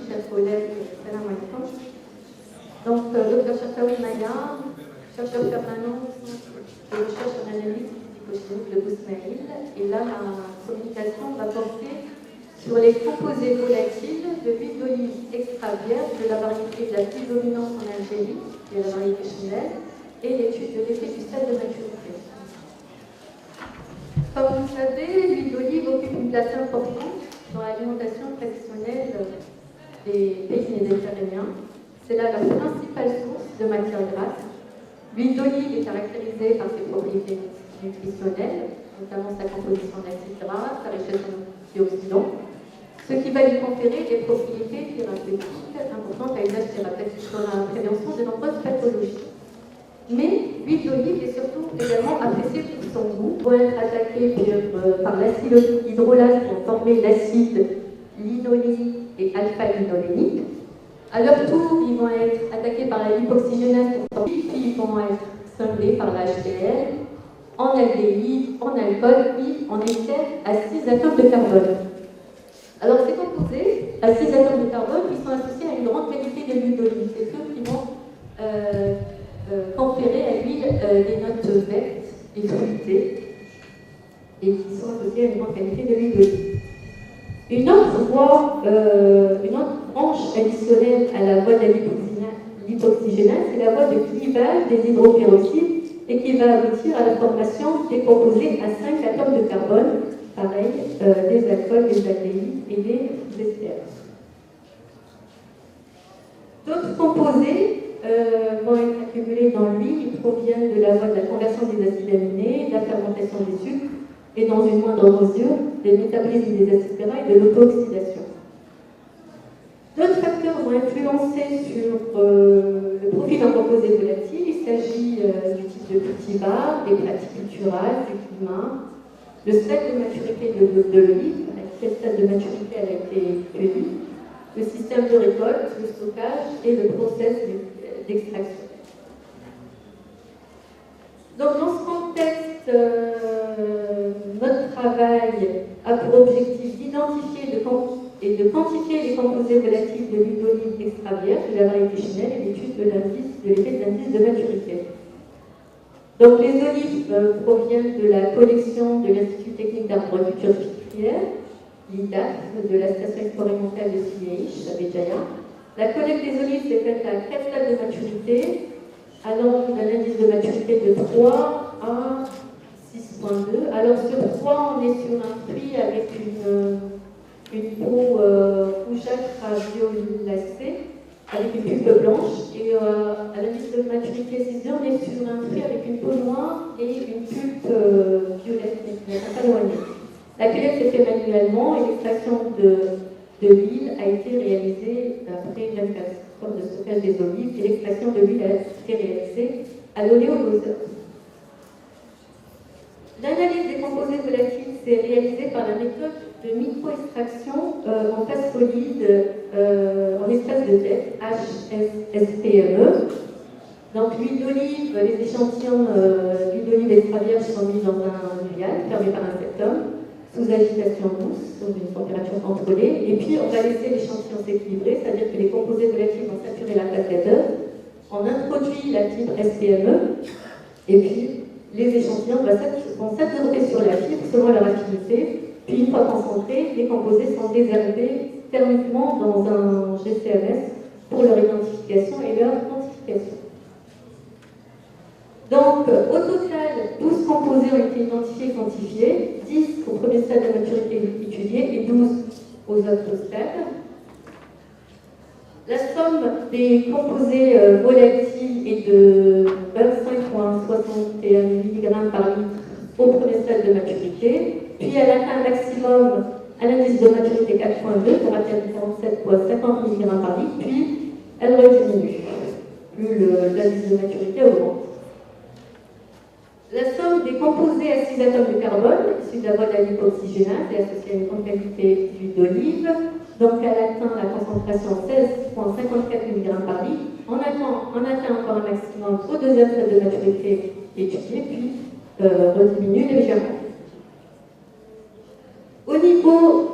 Chers collègues, salam alaikum. Donc, Dr Chafaoui Maya, chercheur permanent de recherche en analyse psychochimique de Bousmaïl. Et là, la communication va porter sur les composés volatiles de l'huile d'olive extra vierge de la variété la plus dominante en Algérie, qui est la variété Chinelle, et l'étude de l'effet du stade de maturité. Comme vous le savez, l'huile d'olive occupe une place importante dans l'alimentation traditionnelle des pays méditerranéens. C'est là la principale source de matière grasse. L'huile d'olive est caractérisée par ses propriétés nutritionnelles, notamment sa composition d'acides gras, sa richesse en antioxydants, ce qui va lui conférer des propriétés thérapeutiques importantes à usage thérapeutique pour la prévention de nombreuses pathologies. Mais l'huile d'olive est surtout également appréciée pour son goût, pour être attaquée par l'acide hydrolase pour former l'acide linolénique et alpha-linolénique. À leur tour, ils vont être attaqués par la lipoxygénase pour former, puis ils vont être cinglés par la HCl, en aldéhyde, en alcool, puis en éther à 6 atomes de carbone. Alors ces composés à 6 atomes de carbone, ils sont associés à une grande qualité de l'huile d'olive. C'est ceux qui vont conférer à l'huile des notes vertes et fruitées et qui sont associées à une grande qualité de l'huile d'olive. Une autre branche additionnelle à la voie de la lipoxygénase, c'est la voie de clivage des hydroperoxydes et qui va aboutir à la formation des composés à 5 atomes de carbone, pareil, des alcools, des aldéhydes et des esters. D'autres composés vont être accumulés dans l'huile, ils proviennent de la voie de la conversion des acides aminés, de la fermentation des sucres et dans une moindre mesure des métabolismes des acides gras et de l'auto-oxydation. D'autres facteurs vont influencer sur le profil d'un composé volatile. Il s'agit du type de cultivar, des pratiques culturales, du climat, le stade de maturité de l'olive, à quel stade de maturité elle a été cueillie, le système de récolte, le stockage et le process d'extraction. Donc dans ce contexte, notre travail a pour objectif d'identifier et de quantifier les composés volatiles de l'huile d'olive extra vierge de la variété Chinelle et l'étude de l'effet d'indice de maturité. Donc les olives proviennent de la collection de l'Institut technique d'arboriculture sucrière, l'IDAF, de la station expérimentale de Siliéich, à Béjaïa. La collecte des olives s'est faite à 4 stades de maturité, allant d'un indice de maturité de 3 à 6,2. Alors sur 3, on est sur un fruit avec une peau rougeâtre à violacée, avec une pulpe blanche, et à l'indice de maturité 6,2, on est sur un fruit avec une peau noire et une pulpe violette, mais qui n'est pas éloignée. La collecte s'est faite manuellement et l'extraction de l'huile a été réalisée après 24 heures de stockage des olives et l'extraction de l'huile a été réalisée à l'oléodoseur. L'analyse des composés volatiles, c'est réalisé par la méthode de micro-extraction en phase solide en espace de tête, HSPME. Donc l'huile d'olive, les échantillons d'huile d'olive extra vierge sont mis dans un vial fermé par un septum, sous agitation douce, sous une température contrôlée. Et puis on va laisser l'échantillon s'équilibrer, c'est-à-dire que les composés volatiles vont saturer la phase gazeuse. On introduit la fibre SPME, et puis les échantillons vont s'absorber sur la fibre selon leur affinité. Puis une fois concentrés, les composés sont désherbés thermiquement dans un GCMS pour leur identification et leur quantification. Donc, au total, 12 composés ont été identifiés et quantifiés, 10 au premier stade de maturité étudié et 12 aux autres stades. La somme des composés volatiles est de 25,61 mg par litre au premier stade de maturité, puis elle atteint un maximum à l'indice de maturité 4,2 pour atteindre 47,50 mg par litre, puis elle rediminue, plus l'indice de maturité augmente. La somme des composés à 6 atomes de carbone, issus de la voie de la lipoxygénase et associée à une grande quantité d'huile d'olive, donc elle atteint la concentration 16,54 mg par litre. On atteint encore un maximum au deuxième stade de maturité étudié, puis rediminue légèrement. Au niveau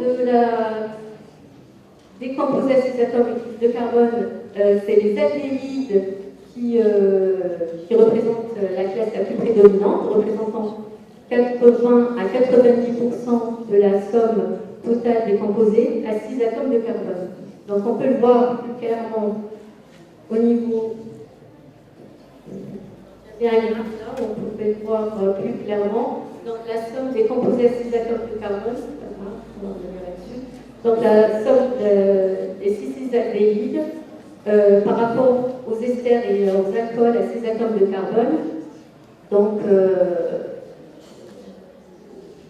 des composés à 6 atomes de carbone, c'est les aldéhydes qui représentent la classe la plus prédominante, représentant 80 à 90% de la somme totale des composés à 6 atomes de carbone. Donc on peut le voir plus clairement au niveau diagramme là, on peut le voir plus clairement. Donc la somme des composés à 6 atomes de carbone, on va revenir là-dessus. Donc la somme des 6 aldéhydes par rapport aux esters et aux alcools à 6 atomes de carbone. Donc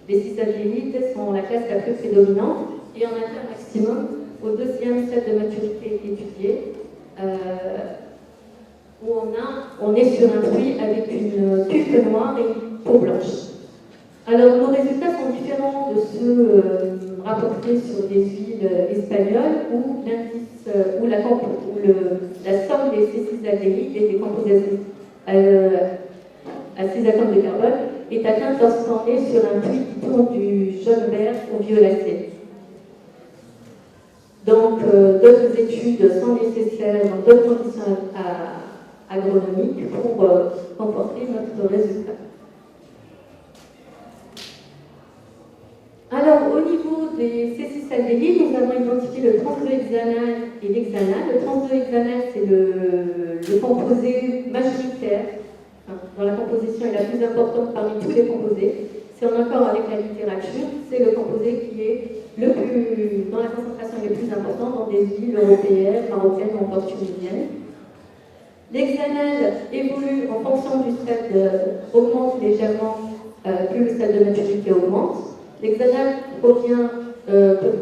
les 6 aldéhydes sont la classe la plus prédominante et on atteint un maximum au deuxième stade de maturité étudié où on est sur un fruit avec une pulpe noire et une peau blanche. Alors nos résultats sont différents de ceux rapportés sur des huiles espagnoles où la somme des 6 aldéhydes et des composés à 6 atomes de carbone est atteinte lorsqu'on est sur un puits qui tourne du jaune-vert au violacé. Donc, d'autres études sont nécessaires dans d'autres conditions agronomiques pour conforter notre résultat. Alors, au niveau des C6 aldéhydes, nous avons identifié le trans-2-hexanal et l'hexanal. Le trans-2-hexanal, c'est le composé majoritaire dans la composition est la plus importante parmi tous les composés. Si on accord avec la littérature, c'est le composé qui est dont la concentration est le plus importante dans des villes européennes, marocaines ou encore tunisiennes. L'hexanal évolue en fonction du stade, augmente légèrement plus le stade de maturité augmente. L'hexanal peut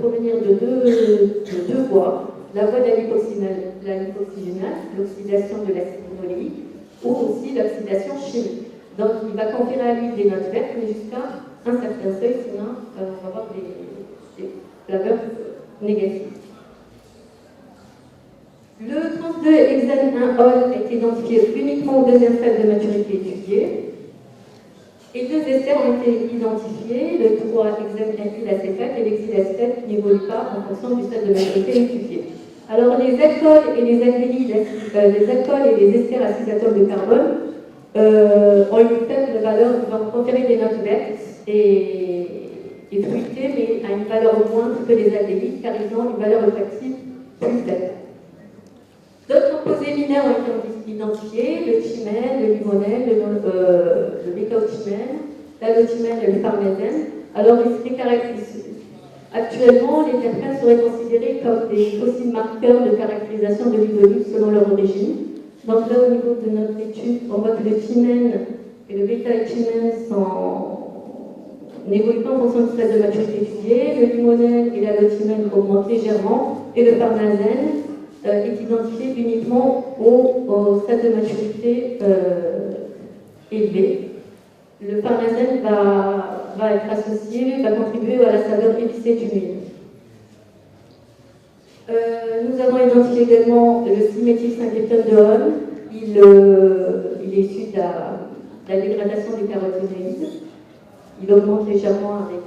provenir de deux voies. La voie de la lipoxygénase, l'oxydation de l'acide linoléique, ou aussi l'oxydation chimique. Donc il va conférer à l'huile des notes vertes, mais jusqu'à un certain seuil, sinon on va avoir des flaveurs négatives. Le trans-2-hexane-1-ol est identifié uniquement au deuxième stade de maturité étudiée. Et 2 esters ont été identifiés, le 3-hexane-alkylacétate et l'exylacétate qui n'évoluent pas en fonction du stade de maturité étudié. Alors les alcools et les aldéhydes, les alcools et les esters à 6 atomes de carbone ont une faible valeur, vont conférer des notes vertes et fruitées, mais à une valeur moindre que les aldéhydes, car ils ont une valeur olfactive plus faible. D'autres composés mineurs ont été identifiés, le thymène, le limonène, le bécaothymène, l'allothymène et le parmésène. Alors, actuellement, les terpènes seraient considérés comme des possibles marqueurs de caractérisation de l'huile d'olive selon leur origine. Donc là, au niveau de notre étude, on voit que le thymène et le bécaothymène n'évoluent pas en fonction du stade de maturité étudié. Le limonène et l'allothymène augmentent légèrement et le parmésène est identifié uniquement au stade de maturité élevé. le parnasène va être associé, va contribuer à la saveur épicée du huile. Nous avons identifié également le ciméthylsynchétone. Il est issu de la dégradation des caroténoïdes. Il augmente légèrement avec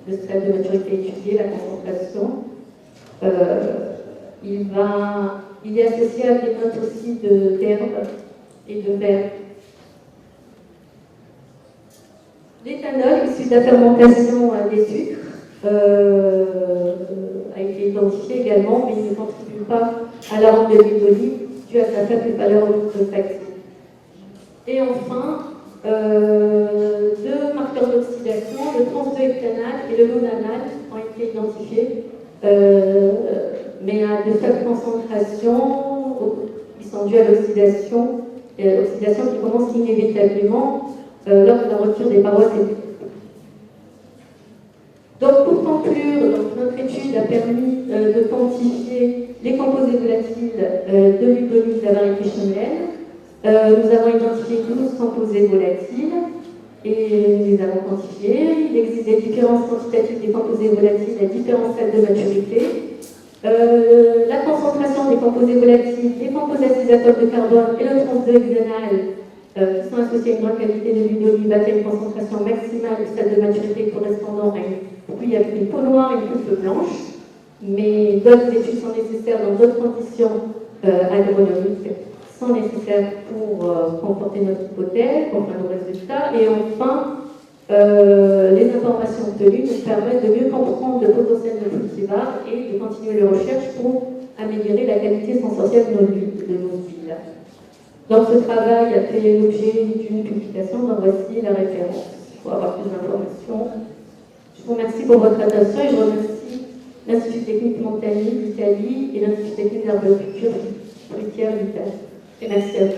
le stade de maturité étudié, la concentration. Il est associé à des notes aussi d'herbe et de verre. L'éthanol, issu de la fermentation des sucres, a été identifié également, mais il ne contribue pas à la rente de l'huile d'olive due à sa faible valeur olfactive. Et enfin, deux marqueurs d'oxydation, le trans-2-heptanal et le nonanal, ont été identifiés, mais à de faibles concentrations, qui sont dues à l'oxydation, qui commence inévitablement lors de la rupture des parois cellulaires. Donc, pour conclure, notre étude a permis de quantifier les composés volatiles de l'huile d'olive de la variété Chenevière. Nous avons identifié 12 composés volatiles et les avons quantifiés. Il existe des différences quantitatives des composés volatiles à différents stades de maturité. La concentration des composés volatiles, les composés acétatones de carbone et le trans-2-hexanal qui sont associés à une grande qualité de l'huile d'olive à une concentration maximale du stade de maturité correspondant à une pluie avec une peau noire et une peau blanche. Mais d'autres études sont nécessaires dans d'autres conditions agronomiques sont nécessaires pour conforter notre hypothèse, pour faire nos résultats. Et enfin, les informations obtenues nous permettent de mieux comprendre le potentiel de nos cultivars et de continuer les recherches pour améliorer la qualité sensorielle de nos huiles. Donc ce travail a fait l'objet d'une publication, donc voici la référence pour avoir plus d'informations. Je vous remercie pour votre attention et je remercie l'Institut technique Montagny d'Italie et l'Institut technique d'arboriculture fruitière d'Italie. Et merci à vous.